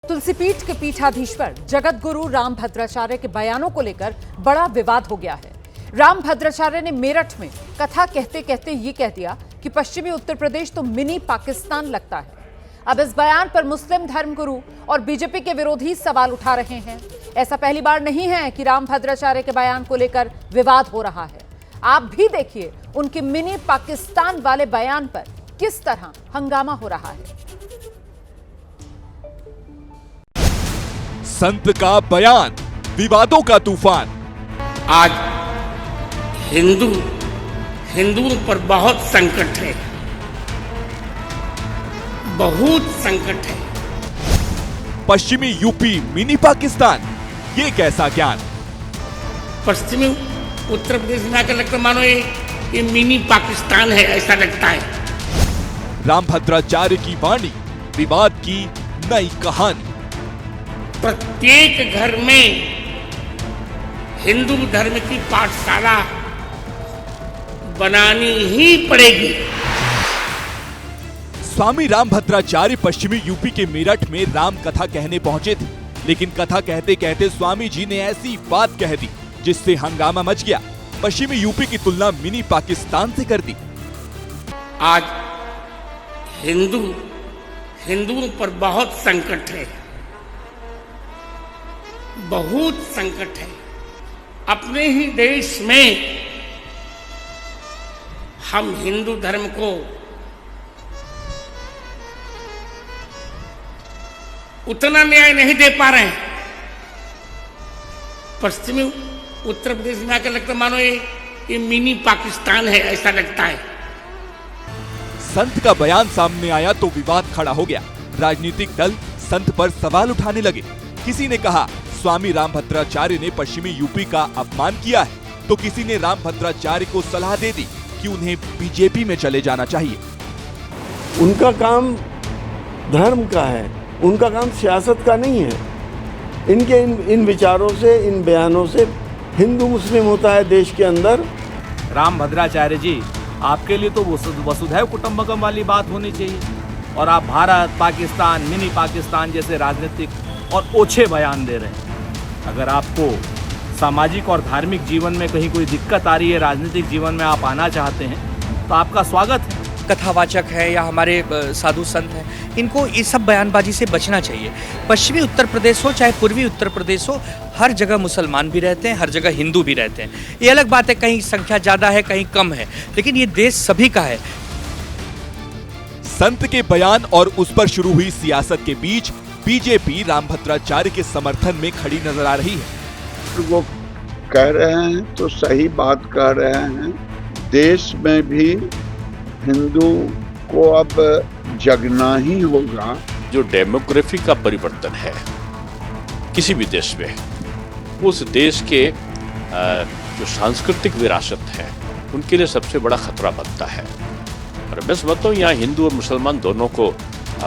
तुलसीपीठ के पीठाधीश्वर जगत गुरु रामभद्राचार्य के बयानों को लेकर बड़ा विवाद हो गया है। रामभद्राचार्य ने मेरठ में कथा कहते कहते ये कह दिया कि पश्चिमी उत्तर प्रदेश तो मिनी पाकिस्तान लगता है। अब इस बयान पर मुस्लिम धर्मगुरु और बीजेपी के विरोधी सवाल उठा रहे हैं। ऐसा पहली बार नहीं है कि रामभद्राचार्य के बयान को लेकर विवाद हो रहा है। आप भी देखिए उनके मिनी पाकिस्तान वाले बयान पर किस तरह हंगामा हो रहा है। संत का बयान, विवादों का तूफान। आज हिंदुओं पर बहुत संकट है, बहुत संकट है। पश्चिमी यूपी मिनी पाकिस्तान, ये कैसा ज्ञान। पश्चिमी उत्तर प्रदेश में आकर लगता मानो ये मिनी पाकिस्तान है, ऐसा लगता है। रामभद्राचार्य की वाणी, विवाद की नई कहानी। प्रत्येक घर में हिंदू धर्म की पाठशाला बनानी ही पड़ेगी। स्वामी रामभद्राचार्य पश्चिमी यूपी के मेरठ में राम कथा कहने पहुंचे थे, लेकिन कथा कहते कहते स्वामी जी ने ऐसी बात कह दी जिससे हंगामा मच गया। पश्चिमी यूपी की तुलना मिनी पाकिस्तान से कर दी। आज हिंदुओं पर बहुत संकट है, बहुत संकट है। अपने ही देश में हम हिंदू धर्म को उतना न्याय नहीं दे पा रहे हैं। पश्चिमी उत्तर प्रदेश में आकर लगता मानो ये मिनी पाकिस्तान है, ऐसा लगता है। संत का बयान सामने आया तो विवाद खड़ा हो गया। राजनीतिक दल संत पर सवाल उठाने लगे। किसी ने कहा स्वामी रामभद्राचार्य ने पश्चिमी यूपी का अपमान किया है, तो किसी ने रामभद्राचार्य को सलाह दे दी कि उन्हें बीजेपी में चले जाना चाहिए। उनका काम धर्म का है, उनका काम सियासत का नहीं है। इनके इन विचारों से, इन बयानों से हिंदू मुस्लिम होता है देश के अंदर। रामभद्राचार्य जी, आपके लिए तो वसुधैव कुटुंबकम वाली बात होनी चाहिए, और आप भारत, पाकिस्तान, मिनी पाकिस्तान जैसे राजनीतिक और ओछे बयान दे रहे हैं। अगर आपको सामाजिक और धार्मिक जीवन में कहीं कोई दिक्कत आ रही है, राजनीतिक जीवन में आप आना चाहते हैं, तो आपका स्वागत है। कथावाचक है या हमारे साधु संत हैं, इनको इस सब बयानबाजी से बचना चाहिए। पश्चिमी उत्तर प्रदेश हो चाहे पूर्वी उत्तर प्रदेश हो, हर जगह मुसलमान भी रहते हैं, हर जगह हिंदू भी रहते हैं। ये अलग बात है, कहीं संख्या ज़्यादा है, कहीं कम है, लेकिन ये देश सभी का है। संत के बयान और उस पर शुरू हुई सियासत के बीच बीजेपी रामभद्राचार्य के समर्थन में खड़ी नजर आ रही है। वो कह रहे हैं तो सही बात कह रहे हैं। देश में भी हिंदू को अब जगना ही होगा। जो डेमोग्राफी का परिवर्तन है किसी भी देश में, उस देश के जो सांस्कृतिक विरासत है उनके लिए सबसे बड़ा खतरा बनता है। और मैं समझता हूँ यहाँ हिंदू और मुसलमान दोनों को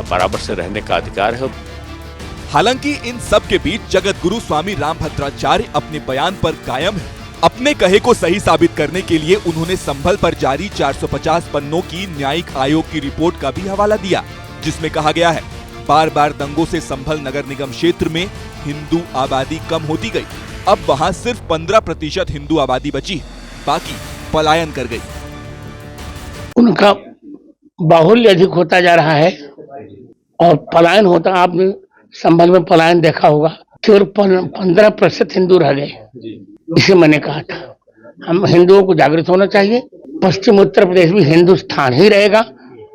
बराबर से रहने का अधिकार है। हालांकि इन सब के बीच जगत गुरु स्वामी रामभद्राचार्य अपने बयान पर कायम है। अपने कहे को सही साबित करने के लिए उन्होंने संभल पर जारी 450 पन्नों की न्यायिक आयोग की रिपोर्ट का भी हवाला दिया, जिसमें कहा गया है बार बार दंगों से संभल नगर निगम क्षेत्र में हिंदू आबादी कम होती गई। अब वहां सिर्फ 15% हिंदू आबादी बची, बाकी पलायन कर गई। उनका बाहुल्य अधिक होता जा रहा है और पलायन होता, आपने संभल में पलायन देखा होगा, केवल 15% हिंदू रह गए। इसे मैंने कहा था, हम हिंदुओं को जागृत होना चाहिए। पश्चिम उत्तर प्रदेश भी हिंदुस्तान ही रहेगा,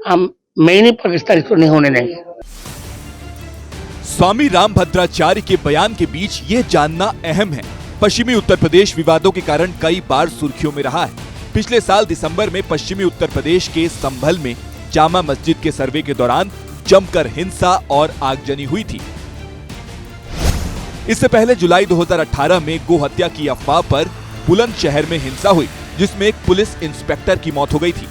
हम मिनी पाकिस्तान इसको नहीं होने देंगे। स्वामी रामभद्राचार्य के बयान के बीच ये जानना अहम है, पश्चिमी उत्तर प्रदेश विवादों के कारण कई बार सुर्खियों में रहा है। पिछले साल दिसंबर में पश्चिमी उत्तर प्रदेश के संभल में जामा मस्जिद के सर्वे के दौरान जमकर हिंसा और आगजनी हुई थी। इससे पहले जुलाई 2018 में गो हत्या की अफवाह पर बुलंदशहर में हिंसा हुई, जिसमें एक पुलिस इंस्पेक्टर की मौत हो गई थी।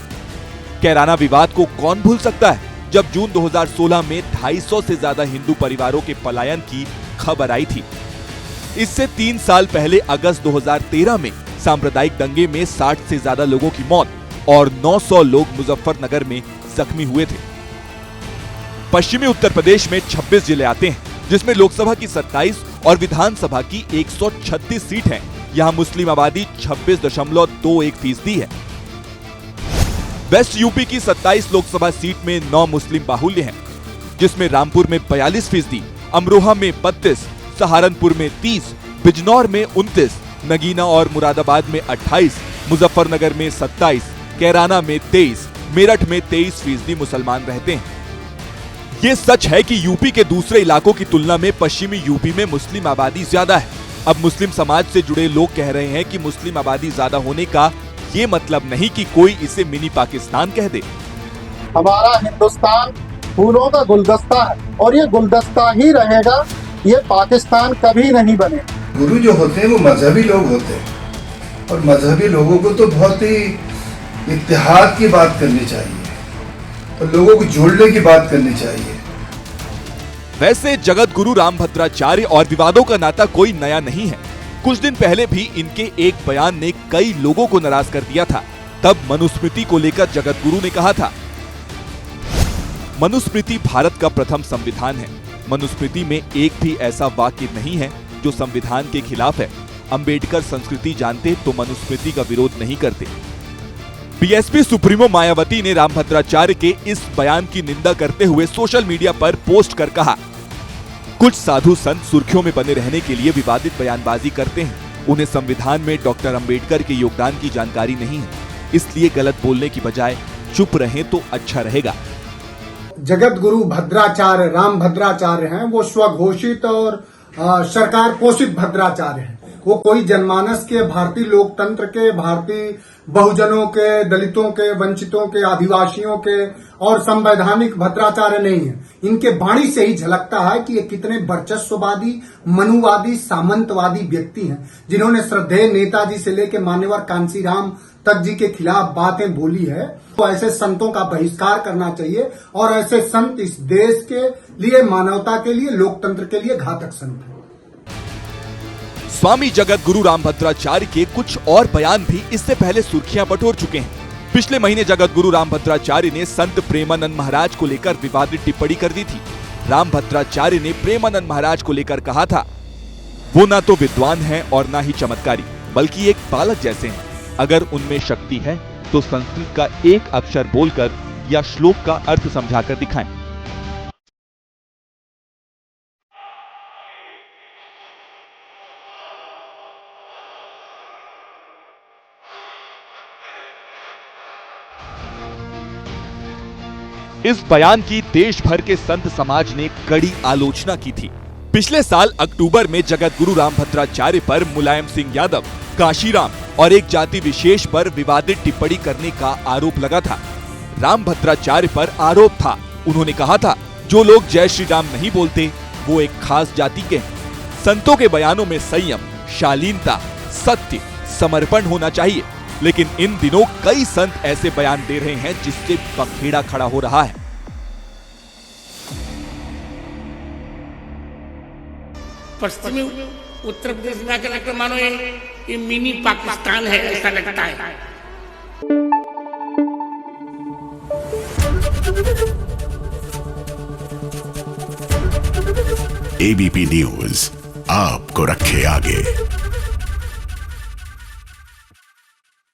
कैराना विवाद को कौन भूल सकता है, जब जून 2016 में 250 से ज्यादा हिंदू परिवारों के पलायन की खबर आई थी। इससे 3 साल पहले अगस्त 2013 में सांप्रदायिक दंगे में 60 से ज्यादा लोगों की मौत और 900 लोग मुजफ्फरनगर में जख्मी हुए थे। पश्चिमी उत्तर प्रदेश में 26 जिले आते हैं, जिसमें लोकसभा की 27 और विधानसभा की 136 सीट है। यहाँ मुस्लिम आबादी 26.21% है। वेस्ट यूपी की 27 लोकसभा सीट में 9 मुस्लिम बाहुल्य हैं, जिसमें रामपुर में 42%, अमरोहा में 32%, सहारनपुर में 30%, बिजनौर में 29%, नगीना और मुरादाबाद में 28%, मुजफ्फरनगर में 27%, कैराना में 23%, मेरठ में 23% मुसलमान रहते हैं। ये सच है कि यूपी के दूसरे इलाकों की तुलना में पश्चिमी यूपी में मुस्लिम आबादी ज्यादा है। अब मुस्लिम समाज से जुड़े लोग कह रहे हैं कि मुस्लिम आबादी ज्यादा होने का ये मतलब नहीं कि कोई इसे मिनी पाकिस्तान कह दे। हमारा हिंदुस्तान फूलों का गुलदस्ता है और ये गुलदस्ता ही रहेगा, ये पाकिस्तान कभी नहीं बने। गुरु जो होते हैं वो मजहबी लोग होते हैं और मजहबी लोगों को तो बहुत ही इत्तेहाद की बात करनी चाहिए और लोगों को जोड़ने की बात करनी चाहिए। वैसे जगत गुरु रामभद्राचार्य और विवादों का नाता कोई नया नहीं है। कुछ दिन पहले भी इनके एक बयान ने कई लोगों को नाराज कर दिया था। तब मनुस्मृति को लेकर जगत गुरु ने कहा था, मनुस्मृति भारत का प्रथम संविधान है। मनुस्मृति में एक भी ऐसा वाक्य नहीं है जो संविधान के खिलाफ है। अंबेडकर संस्कृति जानते तो मनुस्मृति का विरोध नहीं करते। बीएसपी सुप्रीमो मायावती ने रामभद्राचार्य के इस बयान की निंदा करते हुए सोशल मीडिया पर पोस्ट कर कहा, कुछ साधु संत सुर्खियों में बने रहने के लिए विवादित बयानबाजी करते हैं। उन्हें संविधान में डॉक्टर अंबेडकर के योगदान की जानकारी नहीं है, इसलिए गलत बोलने की बजाय चुप रहें तो अच्छा रहेगा। जगत गुरु भद्राचार्य राम भद्राचार्य हैं, वो स्वघोषित और सरकार पोषित भद्राचार्य हैं। वो कोई जनमानस के, भारतीय लोकतंत्र के, भारतीय बहुजनों के, दलितों के, वंचितों के, आदिवासियों के और संवैधानिक भद्राचार्य नहीं है। इनके वाणी से ही झलकता है कि ये कितने वर्चस्ववादी, मनुवादी, सामंतवादी व्यक्ति हैं, जिन्होंने श्रद्धेय नेताजी से लेकर मान्यवर कांशीराम तक जी के खिलाफ बातें बोली है। तो ऐसे संतों का बहिष्कार करना चाहिए और ऐसे संत इस देश के लिए, मानवता के लिए, लोकतंत्र के लिए घातक संत हैं। स्वामी जगत गुरु रामभद्राचार्य के कुछ और बयान भी इससे पहले सुर्खियां बटोर चुके हैं। पिछले महीने जगत गुरु रामभद्राचार्य ने संत प्रेमानंद महाराज को लेकर विवादित टिप्पणी कर दी थी। रामभद्राचार्य ने प्रेमानंद महाराज को लेकर कहा था, वो ना तो विद्वान हैं और ना ही चमत्कारी, बल्कि एक बालक जैसे हैं। अगर उनमें शक्ति है तो संस्कृत का एक अक्षर बोलकर या श्लोक का अर्थ समझाकर दिखाएं। इस बयान की देश भर के संत समाज ने कड़ी आलोचना की थी। पिछले साल अक्टूबर में जगत गुरु रामभद्राचार्य पर मुलायम सिंह यादव, काशीराम और एक जाति विशेष पर विवादित टिप्पणी करने का आरोप लगा था। रामभद्राचार्य पर आरोप था, उन्होंने कहा था, जो लोग जय श्री राम नहीं बोलते वो एक खास जाति के हैं। संतों के बयानों में संयम, शालीनता, सत्य, समर्पण होना चाहिए, लेकिन इन दिनों कई संत ऐसे बयान दे रहे हैं जिससे पखेड़ा खड़ा हो रहा है। पश्चिमी उत्तर प्रदेश में आकर लगता मानो ये मिनी पाकिस्तान है, ऐसा लगता है। एबीपी न्यूज आपको रखे आगे।